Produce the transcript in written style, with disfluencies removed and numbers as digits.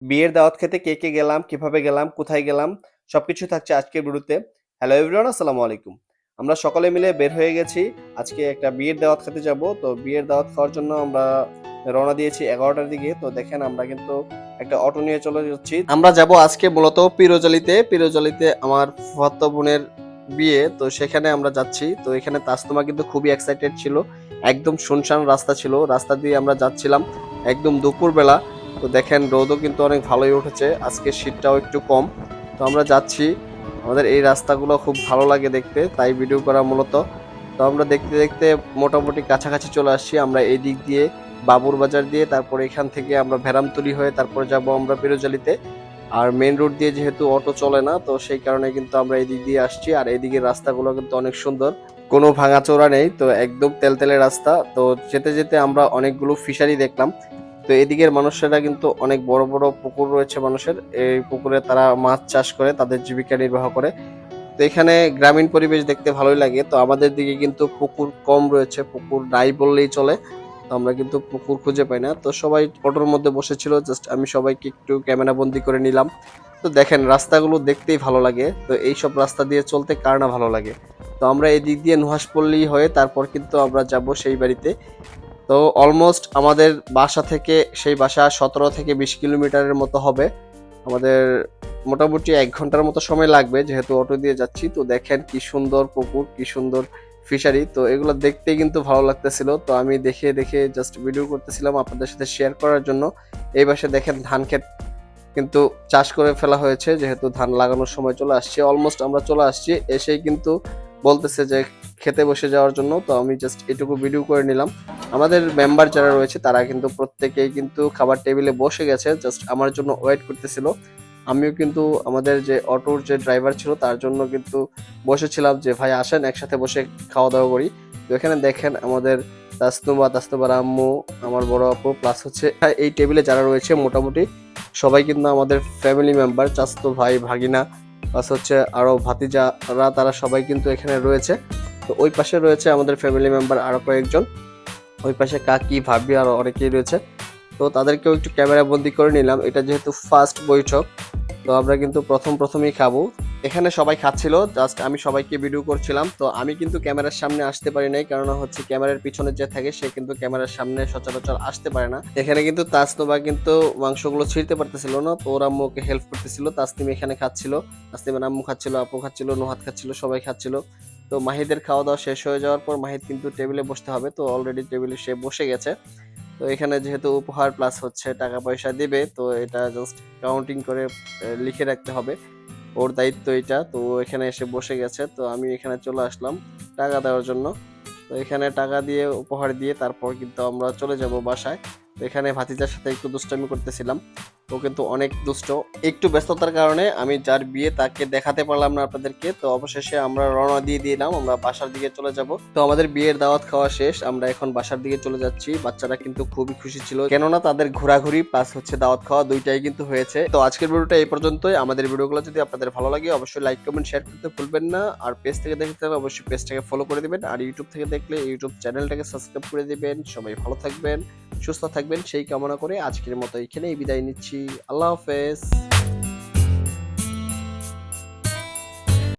বিয়ের দাওয়াত খেতে কে, কে গেলাম, কিভাবে গেলাম, কোথায় গেলাম সবকিছু থাকছে আজকের ভিডিওতে। হ্যালো এভরিওয়ান, আসসালামু আলাইকুম। আমরা সকলে মিলে বের হয়ে গেছি। আজকে একটা বিয়ের দাওয়াত খেতে যাব। তো বিয়ের দাওয়াত খাওয়ার জন্য আমরা রওনা দিয়েছি 11টার দিকে। তো দেখেন আমরা কিন্তু একটা অটো নিয়ে চলে যাচ্ছি। আমরা যাব আজকে মূলত পিরোজলিতে। পিরোজলিতে আমার ফুফাতো বোনের বিয়ে। তো সেখানে আমরা যাচ্ছি। তো এখানে তাসনুমা কিন্তু খুবই এক্সাইটেড ছিল। একদম শুনশান রাস্তা ছিল। রাস্তা দিয়ে আমরা যাচ্ছিলাম একদম দুপুরবেলা। তো দেখেন রোদও কিন্তু অনেক ভালোই উঠেছে, আজকে শীতটাও একটু কম। তো আমরা যাচ্ছি, আমাদের এই রাস্তাগুলো খুব ভালো লাগে দেখতে, তাই ভিডিও করা মূলত। তো আমরা দেখতে দেখতে মোটামুটি কাছাকাছি চলে আসছি। আমরা এই দিক দিয়ে বাবুর বাজার দিয়ে, তারপরে এখান থেকে আমরা ভেরামতুলি হয়ে তারপরে যাব আমরা পিরোজালিতে। আর মেন রোড দিয়ে যেহেতু অটো চলে না, তো সেই কারণে কিন্তু আমরা এই দিক দিয়ে আসছি। আর এইদিকের রাস্তাগুলো কিন্তু অনেক সুন্দর, কোনো ভাঙাচোরা নেই, তো একদম তেলতেলে রাস্তা। তো যেতে যেতে আমরা অনেকগুলো ফিশারি দেখলাম। তো এদিকের মানুষেরা কিন্তু অনেক বড় বড় পুকুর রয়েছে মানুষের, এই পুকুরে তারা মাছ চাষ করে তাদের জীবিকা নির্বাহ করে। তো এখানে গ্রামীণ পরিবেশ দেখতে ভালোই লাগে। তো আমাদের দিকে কিন্তু পুকুর কম রয়েছে, পুকুর নাই বললেই চলে। তো আমরা কিন্তু পুকুর খুঁজে পাই না। তো সবাই অটোর মধ্যে বসেছিল, জাস্ট আমি সবাইকে একটু ক্যামেরা বন্দি করে নিলাম। তো দেখেন রাস্তাগুলো দেখতেই ভালো লাগে। তো এইসব রাস্তা দিয়ে চলতে কার না ভালো লাগে। তো আমরা এদিক দিয়ে নুহাশপল্লী হয়ে তারপর কিন্তু আমরা যাব সেই বাড়িতে। তো অলমোস্ট আমাদের বাসা থেকে সেই বাসা 17 থেকে 20 কিলোমিটারের মতো হবে। আমাদের মোটামুটি 1 ঘন্টার মতো সময় লাগবে, যেহেতু অটো দিয়ে যাচ্ছি। তো দেখেন কি সুন্দর পুকুর, কি সুন্দর ফিশারি। তো এগুলো দেখতে কিন্তু ভালো লাগতেছিল। তো আমি দেখে দেখে জাস্ট ভিডিও করতেছিলাম আপনাদের সাথে শেয়ার করার জন্য। এই পাশে দেখেন ধান ক্ষেত কিন্তু চাষ করে ফেলা হয়েছে, যেহেতু ধান লাগানোর সময় চলে আসছে। অলমোস্ট আমরা চলে আসছি, এসেই কিন্তু বলতেছে যে খেতে বসে যাওয়ার জন্য। তো আমি জাস্ট এটুকু ভিডিও করে নিলাম। আমাদের মেম্বার যারা রয়েছে তারা কিন্তু প্রত্যেকেই কিন্তু খাবার টেবিলে বসে গেছে, জাস্ট আমার জন্য ওয়েট করতেছিল। আমিও কিন্তু আমাদের যে অটোর যে ড্রাইভার ছিল তার জন্য কিন্তু বসেছিলাম যে ভাই আসেন একসাথে বসে খাওয়া দাওয়া করি। তো এখানে দেখেন আমাদের তাসনুবার আম্মু, আমার বড় আপু, প্লাস হচ্ছে এই টেবিলে যারা রয়েছে মোটামুটি সবাই কিন্তু আমাদের ফ্যামিলি মেম্বার, চাচাতো ভাই ভাগিনা, প্লাস হচ্ছে আরো ভাতিজারা, তারা সবাই কিন্তু এখানে রয়েছে। তো ওই পাশে রয়েছে আমাদের ফ্যামিলি মেম্বার আরো কয়েকজন, ওই পাশে কাকি ভাবি আরো অনেকেই রয়েছে। তো তাদেরকেও একটু ক্যামেরা বন্দি করে নিলাম, এটা যেহেতু ফার্স্ট বৈঠক। তো আমরা কিন্তু প্রথমেই খাবো। এখানে সবাই খাচ্ছিল, জাস্ট আমি সবাইকে ভিডিও করছিলাম। তো আমি কিন্তু ক্যামেরার সামনে আসতে পারি নাই, কারণ হচ্ছে ক্যামেরার পিছনে যে থাকে সে কিন্তু ক্যামেরার সামনে সচরাচর আসতে পারে না। এখানে কিন্তু তাসনুবা কিন্তু মাংসগুলো ছিঁড়তে পারতেছিল না, তো ওর আম্মু ওকে হেল্প করতেছিল। তাসনিম এখানে খাচ্ছিল, তাসনিমের আম্মু খাচ্ছিল, আপু খাচ্ছিল, নুহাত খাচ্ছিল, সবাই খাচ্ছিল। তো মাহিদের খাওয়া দাওয়া শেষ হয়ে যাওয়ার পর মাহিদ কিন্তু টেবিলে বসতে হবে, তো অলরেডি টেবিলে সে বসে গেছে। তো এখানে যেহেতু উপহার প্লাস হচ্ছে টাকা পয়সা দিবে, তো এটা জাস্ট কাউন্টিং করে লিখে রাখতে হবে, ওর দায়িত্ব এটা। তো ও এখানে এসে বসে গেছে, তো আমি এখানে চলে আসলাম টাকা দেওয়ার জন্য। তো এখানে টাকা দিয়ে উপহার দিয়ে তারপর কিন্তু আমরা চলে যাব বাসায়। তো এখানে ভাতিজার সাথে একটু দুষ্টামি করতেছিলাম, ও কিন্তু অনেক দুষ্ট। একটু ব্যস্ততার কারণে আমি যার বিয়ে তাকে দেখাতে পারলাম না আপনাদেরকে। তো অবশেষে আমরা রওনা দিয়ে দিলাম, আমরা বাসার দিকে চলে যাব। তো আমাদের বিয়ের দাওয়াত খাওয়া শেষ, আমরা এখন বাসার দিকে চলে যাচ্ছি। বাচ্চারা কিন্তু খুবই খুশি ছিল, কেননা তাদের ঘোরাঘুরি প্লাস হচ্ছে দাওয়াত খাওয়া দুইটাই কিন্তু হয়েছে। তো আজকের ভিডিওটা এই পর্যন্তই। আমাদের ভিডিওগুলো যদি আপনাদের ভালো লাগে অবশ্যই লাইক কমেন্ট শেয়ার করতে ভুলবেন না। আর পেজ থেকে দেখতে হলে অবশ্যই পেজটাকে ফলো করে দিবেন, আর ইউটিউব থেকে দেখলে ইউটিউব চ্যানেলটাকে সাবস্ক্রাইব করে দিবেন। সবাই ভালো থাকবেন, সুস্থ থাকবেন সেই কামনা করে আজকের মতো এখানেই বিদায় নিচ্ছি। আল্লাহ হাফেজ।